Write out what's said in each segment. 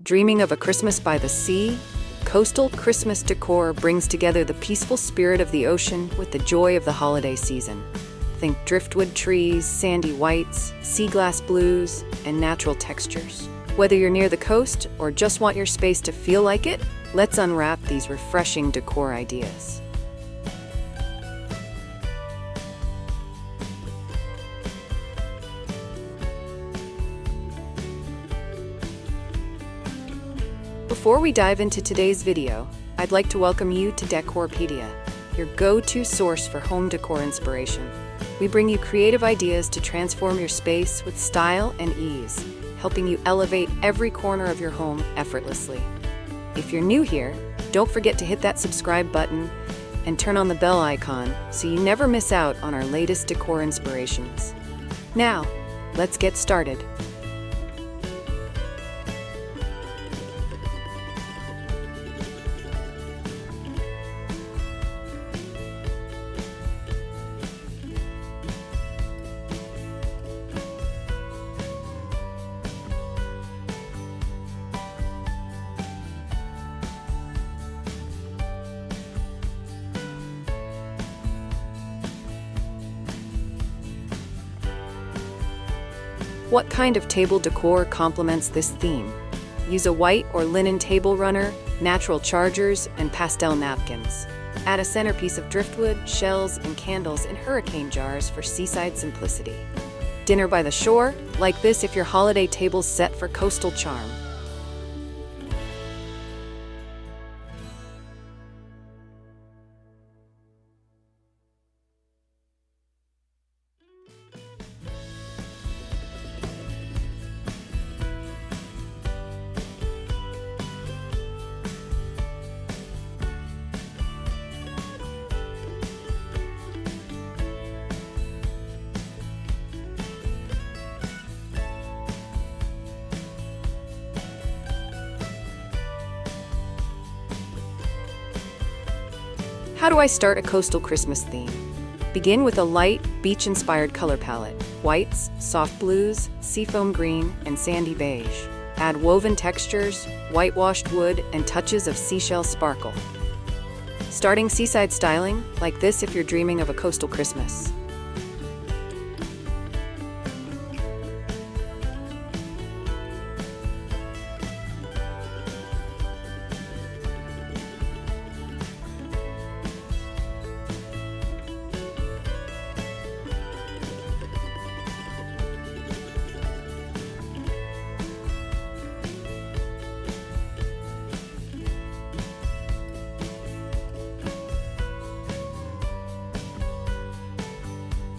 Dreaming of a Christmas by the sea? Coastal Christmas Decor brings together the peaceful spirit of the ocean with the joy of the holiday season. Think driftwood trees, sandy whites, sea glass blues, and natural textures. Whether you're near the coast or just want your space to feel like it, let's unwrap these refreshing decor ideas. Before we dive into today's video, I'd like to welcome you to Decorpediya, your go-to source for home decor inspiration. We bring you creative ideas to transform your space with style and ease, helping you elevate every corner of your home effortlessly. If you're new here, don't forget to hit that subscribe button and turn on the bell icon so you never miss out on our latest decor inspirations. Now, let's get started. What kind of table decor complements this theme? Use a white or linen table runner, natural chargers, and pastel napkins. Add a centerpiece of driftwood, shells, and candles in hurricane jars for seaside simplicity. Dinner by the shore, like this if your holiday table's set for coastal charm. How do I start a coastal Christmas theme? Begin with a light, beach-inspired color palette: whites, soft blues, seafoam green, and sandy beige. Add woven textures, whitewashed wood, and touches of seashell sparkle. Starting seaside styling, like this if you're dreaming of a coastal Christmas.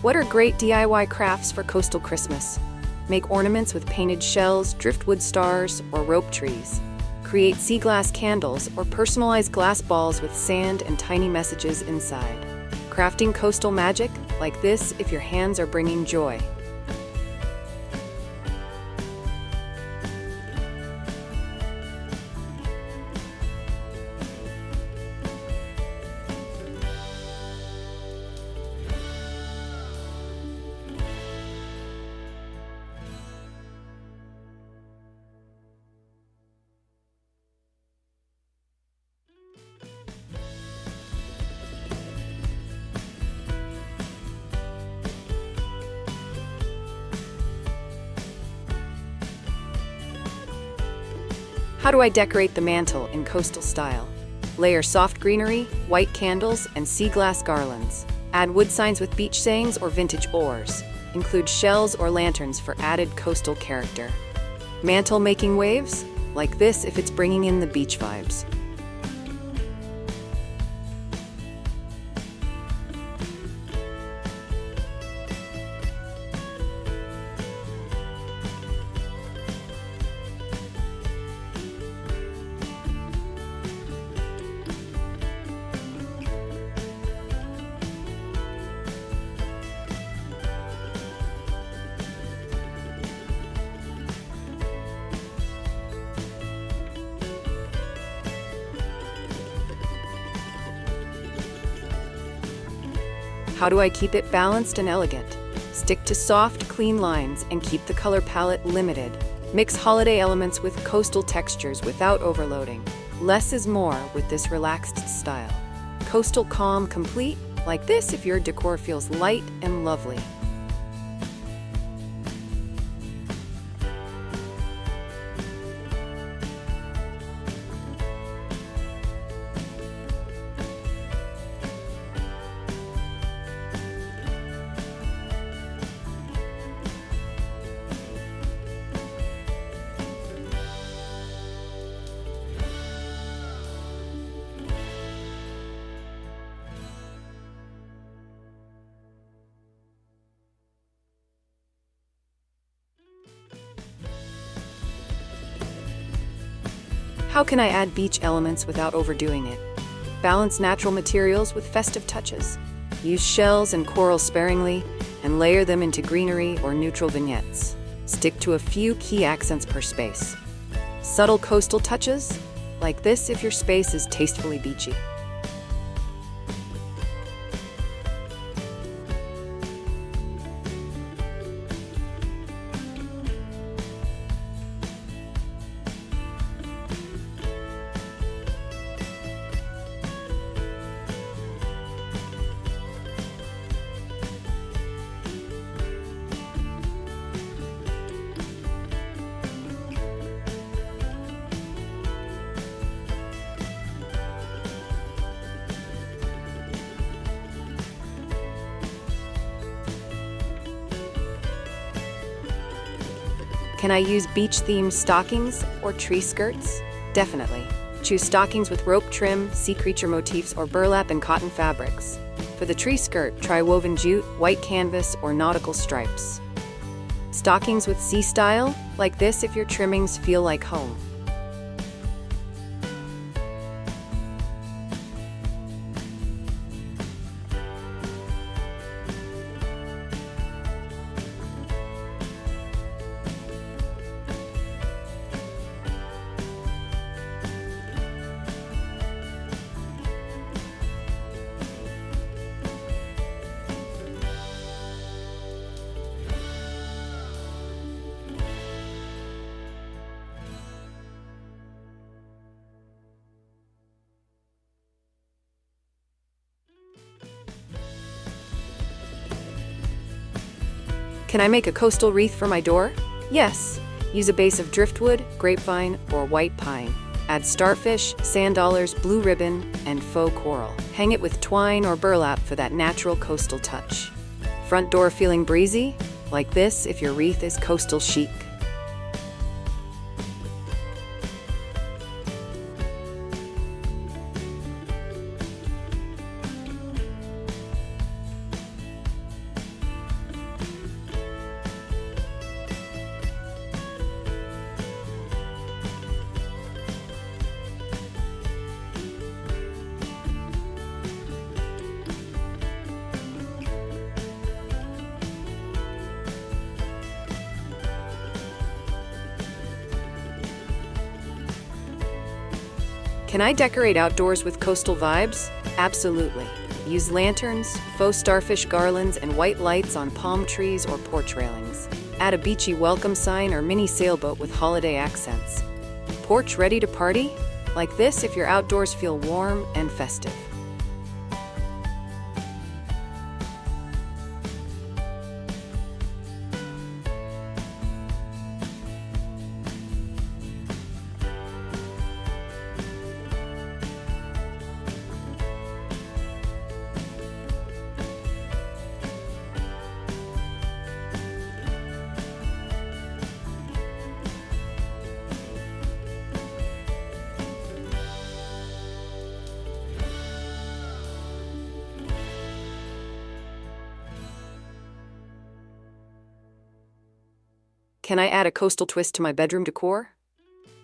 What are great DIY crafts for coastal Christmas? Make ornaments with painted shells, driftwood stars, or rope trees. Create sea glass candles or personalize glass balls with sand and tiny messages inside. Crafting coastal magic, like this if your hands are bringing joy. How do I decorate the mantle in coastal style? Layer soft greenery, white candles, and sea glass garlands. Add wood signs with beach sayings or vintage oars. Include shells or lanterns for added coastal character. Mantle making waves? Like this if it's bringing in the beach vibes. How do I keep it balanced and elegant? Stick to soft, clean lines and keep the color palette limited. Mix holiday elements with coastal textures without overloading. Less is more with this relaxed style. Coastal calm complete, like this if your decor feels light and lovely. How can I add beach elements without overdoing it? Balance natural materials with festive touches. Use shells and coral sparingly, and layer them into greenery or neutral vignettes. Stick to a few key accents per space. Subtle coastal touches, like this if your space is tastefully beachy. Can I use beach-themed stockings or tree skirts? Definitely. Choose stockings with rope trim, sea creature motifs, or burlap and cotton fabrics. For the tree skirt, try woven jute, white canvas, or nautical stripes. Stockings with sea style, like this if your trimmings feel like home. Can I make a coastal wreath for my door? Yes. Use a base of driftwood, grapevine, or white pine. Add starfish, sand dollars, blue ribbon, and faux coral. Hang it with twine or burlap for that natural coastal touch. Front door feeling breezy? Like this if your wreath is coastal chic. Can I decorate outdoors with coastal vibes? Absolutely. Use lanterns, faux starfish garlands, and white lights on palm trees or porch railings. Add a beachy welcome sign or mini sailboat with holiday accents. Porch ready to party? Like this if your outdoors feel warm and festive. Can I add a coastal twist to my bedroom decor?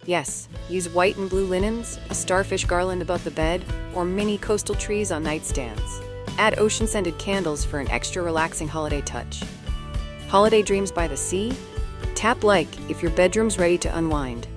Yes, use white and blue linens, a starfish garland above the bed, or mini coastal trees on nightstands. Add ocean-scented candles for an extra relaxing holiday touch. Holiday dreams by the sea? Tap like if your bedroom's ready to unwind.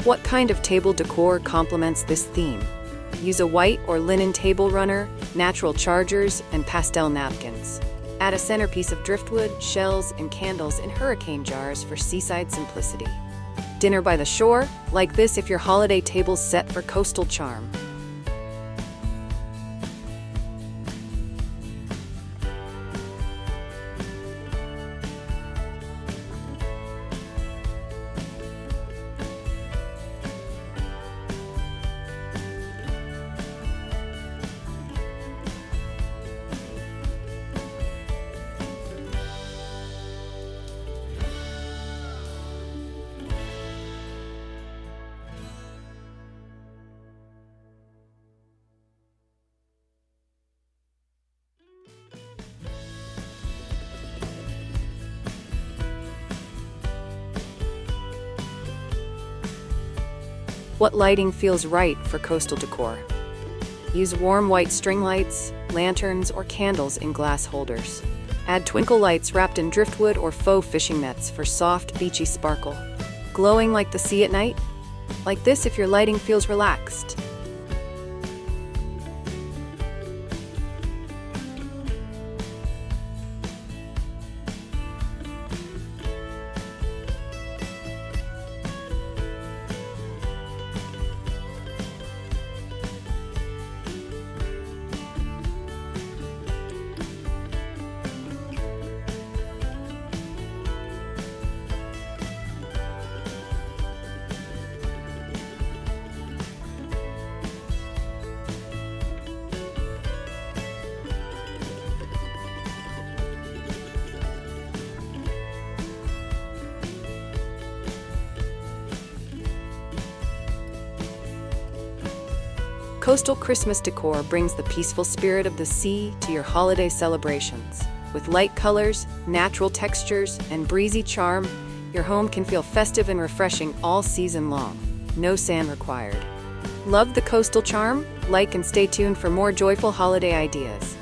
What kind of table decor complements this theme? Use a white or linen table runner, natural chargers, and pastel napkins. Add a centerpiece of driftwood, shells, and candles in hurricane jars for seaside simplicity. Dinner by the shore, like this if your holiday table's set for coastal charm. What lighting feels right for coastal decor? Use warm white string lights, lanterns, or candles in glass holders. Add twinkle lights wrapped in driftwood or faux fishing nets for soft, beachy sparkle. Glowing like the sea at night? Like this if your lighting feels relaxed. Coastal Christmas decor brings the peaceful spirit of the sea to your holiday celebrations. With light colors, natural textures, and breezy charm, your home can feel festive and refreshing all season long. No sand required. Love the coastal charm? Like and stay tuned for more joyful holiday ideas.